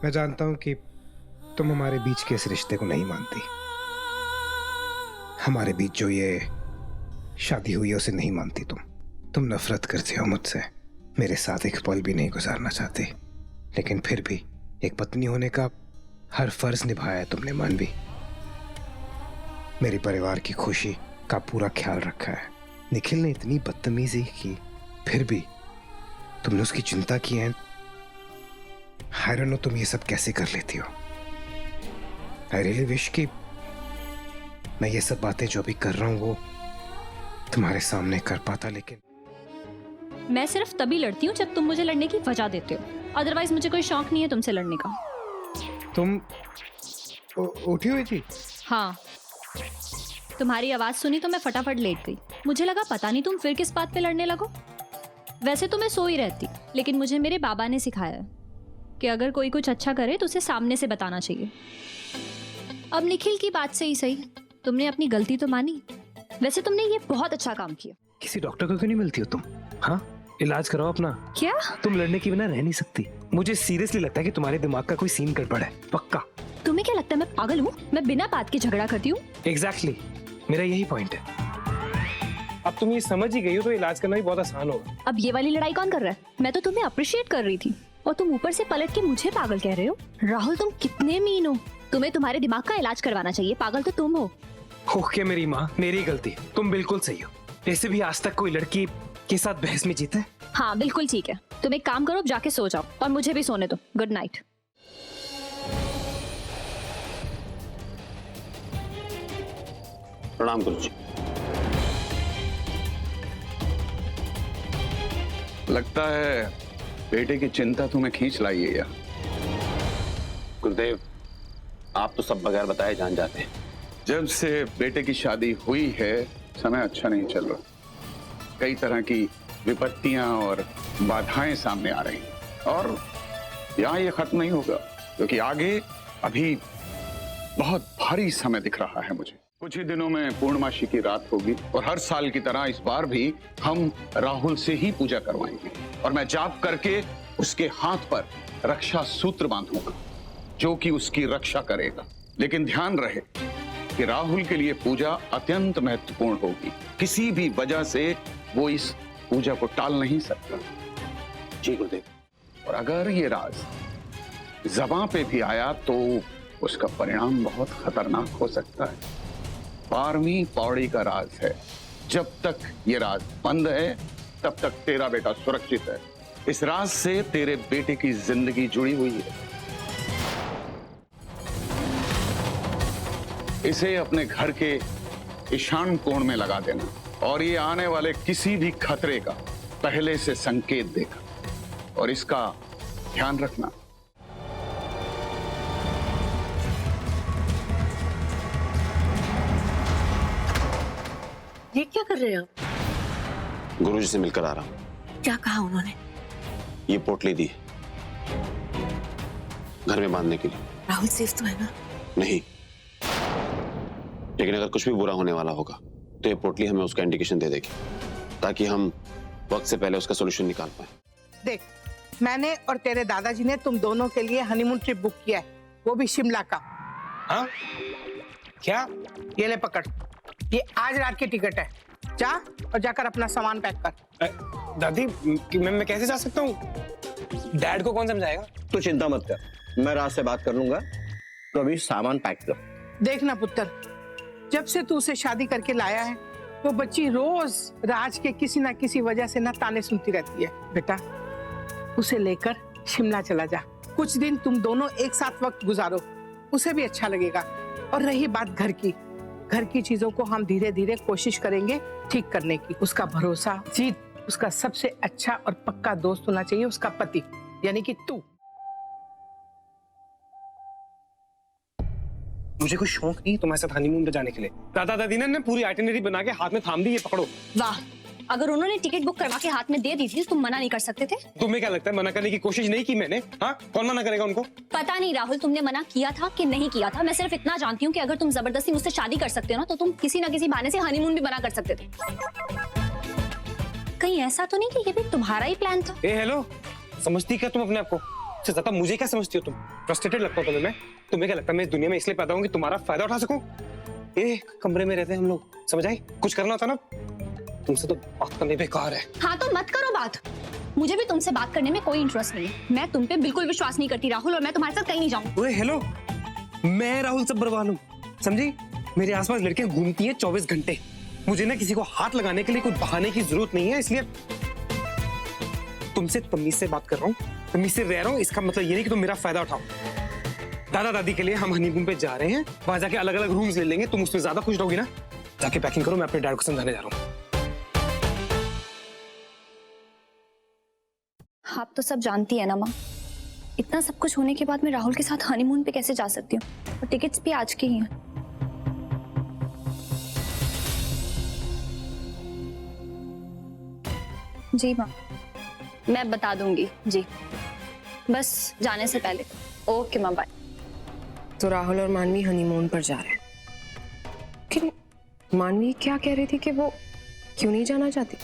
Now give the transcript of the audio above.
मैं जानता हूं कि तुम हमारे बीच के इस रिश्ते को नहीं मानती। हमारे बीच जो ये शादी हुई है उसे नहीं मानती तुम नफरत करते हो मुझसे, मेरे साथ एक पल भी नहीं गुजारना चाहती। लेकिन फिर भी एक पत्नी होने का हर फर्ज निभाया है तुमने मानवी। मेरे परिवार की खुशी का पूरा ख्याल रखा है। निखिल ने इतनी बदतमीजी की फिर भी तुमने उसकी चिंता की है। I don't know तुम ये सब कैसे कर लेती हो। I really wish कि मैं ये सब बातें जो भी कर रहा हूं वो तुम्हारे सामने कर पाता, लेकिन मैं सिर्फ तभी लड़ती हूँ जब तुम मुझे लड़ने की वजह देते हो, अदरवाइज मुझे कोई शौक नहीं है तुमसे लड़ने का। तुम उठी हुई थी? हाँ, तुम्हारी आवाज सुनी तो मैं फटाफट लेट गई। मुझे लगा पता नहीं तुम फिर किस बात पे लड़ने लगो। वैसे तो मैं सो ही रहती, लेकिन मुझे मेरे बाबा ने सिखाया है कि अगर कोई कुछ अच्छा करे तो उसे सामने से बताना चाहिए। अब निखिल की बात से ही सही, तुमने अपनी गलती तो मानी। वैसे तुमने ये बहुत अच्छा काम किया। किसी डॉक्टर को क्यों नहीं मिलती हो तुम? हाँ, इलाज कराओ अपना। क्या? तुम लड़ने के बिना रह नहीं सकती। मुझे सीरियसली लगता है कि तुम्हारे दिमाग का कोई सीन गड़बड़ है, पक्का। तुम्हें क्या लगता है मैं पागल हूँ? मैं बिना बात के झगड़ा करती हूँ? एग्जैक्टली, मेरा यही पॉइंट है। अब तुम ये समझ ही गई हो तो इलाज करना भी बहुत आसान होगा। अब ये वाली लड़ाई कौन कर रहा है? मैं तो तुम्हें अप्रिशिएट कर रही थी और तुम ऊपर से पलट के मुझे पागल कह रहे हो। राहुल तुम कितने मीन हो। तुम्हें तुम्हारे दिमाग का इलाज करवाना चाहिए, पागल तो तुम हो। ओके मेरी माँ, मेरी गलती। तुम बिल्कुल सही हो। ऐसे भी आज तक कोई लड़की के साथ बहस में जीता है? हाँ बिल्कुल ठीक है। तुम एक काम करो, अब जाके सो जाओ और मुझे भी सोने दो। Good night. प्रणाम गुरुजी। लगता है बेटे की चिंता तुम्हें खींच लाई है यार। गुरुदेव, आप तो सब बगैर बताए जान जाते हैं। जब से बेटे की शादी हुई है समय अच्छा नहीं चल रहा। कई तरह की विपत्तियां और बाधाएं सामने आ रही हैं और यहाँ ये खत्म नहीं होगा, क्योंकि आगे अभी बहुत भारी समय दिख रहा है मुझे। कुछ ही दिनों में पूर्णमासी की रात होगी और हर साल की तरह इस बार भी हम राहुल से ही पूजा करवाएंगे और मैं जाप करके उसके हाथ पर रक्षा सूत्र बांधूंगा जो कि उसकी रक्षा करेगा। लेकिन ध्यान रहे कि राहुल के लिए पूजा अत्यंत महत्वपूर्ण होगी। किसी भी वजह से वो इस पूजा को टाल नहीं सकता। जी गुरुदेव। और अगर ये राज ज़बां पे भी आया तो उसका परिणाम बहुत खतरनाक हो सकता है। 12वीं पौड़ी का राज है। जब तक ये राज बंद है तब तक तेरा बेटा सुरक्षित है। इस राज से तेरे बेटे की जिंदगी जुड़ी हुई है। इसे अपने घर के ईशान कोण में लगा देना और ये आने वाले किसी भी खतरे का पहले से संकेत देगा और इसका ध्यान रखना। ये क्या कर रहे हो? गुरुजी से मिलकर आ रहा हूँ। क्या कहा उन्होंने? ये पोटली दी घर में बांधने के लिए। राहुल सेफ तो है ना? नहीं, लेकिन अगर कुछ भी बुरा होने वाला होगा तो ये पोटली हमें उसका इंडिकेशन दे देगी ताकि हम वक्त से पहले उसका सॉल्यूशन निकाल पाए। देख, मैंने और तेरे दादाजी ने तुम दोनों के लिए हनीमून ट्रिप बुक किया है, वो भी शिमला का। हाँ? क्या? ये ले पकड़, ये आज रात की टिकट है। जा और जाकर अपना सामान पैक कर। दादी, मैं कैसे जा सकता हूँ? डैड को कौन समझाएगा? तू चिंता मत कर, मैं रात से बात कर लूंगा। तो अभी सामान पैक कर। देखना पुत्र, जब से तू उसे शादी करके लाया है वो बच्ची रोज राज के किसी ना किसी वजह से ना ताने सुनती रहती है। बेटा, उसे लेकर शिमला चला जा। कुछ दिन तुम दोनों एक साथ वक्त गुजारो, उसे भी अच्छा लगेगा। और रही बात घर की चीजों को हम धीरे धीरे कोशिश करेंगे ठीक करने की। उसका भरोसा जीत, उसका सबसे अच्छा और पक्का दोस्त होना चाहिए उसका पति, यानी कि तू। मुझे कोई शौक नहीं तुम्हारे साथ हनीमून पे जाने के लिए। दादा दादी ने पूरी आइटिनरी बना के हाथ में थाम दी, ये पकड़ो। वाह, अगर उन्होंने टिकट बुक करवा के हाथ में दे दी थी तुम मना नहीं कर सकते थे? तुम्हें क्या लगता है मना करने की कोशिश नहीं की मैंने? हाँ, कौन मना करेगा उनको? पता नहीं राहुल, तुमने मना किया था कि नहीं किया था। मैं सिर्फ इतना जानती हूँ कि अगर तुम जबरदस्ती मुझसे शादी कर सकते हो ना तो तुम किसी ना किसी बहाने से हनीमून भी मना कर सकते थे। कहीं ऐसा तो नहीं कि ये भी तुम्हारा ही प्लान था? ए हेलो, समझती क्या तुम अपने आप को? से ज्यादा मुझे क्या समझती हो तुम? फ्रस्ट्रेटेड लगता हो तुम्हें? तुम्हें क्या लगता है मैं इस दुनिया में इसलिए पैदा हूँ कि तुम्हारा फायदा उठा सकूं? एक कमरे में रहते हैं हम लोग, समझ आई? कुछ करना होता ना, तुमसे तो बात करनी बेकार है। हाँ तो मत करो बात। मुझे भी तुमसे बात करने में कोई इंटरेस्ट नहीं है। मैं तुम पे बिल्कुल विश्वास नहीं करती राहुल, और मैं तुम्हारे साथ कहीं नहीं जाऊंगी। ओए हेलो, मैं राहुल सब्बरवाल हूँ, समझी? मेरे आसपास लड़कियां घूमती हैं 24 घंटे। मुझे ना किसी को हाथ लगाने के लिए कोई बहाने की जरूरत नहीं है, इसलिए तुमसे तमीज से बात कर रहा हूँ, तमीज से रह रहा हूँ। इसका मतलब ये नहीं कि तुम मेरा फायदा उठाओ। दादा दादी के लिए हम हनीमून पे जा रहे हैं, वहां जाके अलग अलग रूम्स ले लेंगे। तुम उसमें ज्यादा खुश रहोगी ना? जाके पैकिंग करो, मैं अपने डैड को समझाने जा रहा हूँ। आप तो सब जानती है ना माँ, इतना सब कुछ होने के बाद मैं राहुल के साथ हनीमून पे कैसे जा सकती हूँ? और टिकट्स भी आज के ही हैं। जी माँ, मैं बता दूंगी जी, बस जाने से पहले। ओके माँ, बाय। तो राहुल और मानवी हनीमून पर जा रहे हैं, लेकिन मानवी क्या कह रही थी कि वो क्यों नहीं जाना चाहती?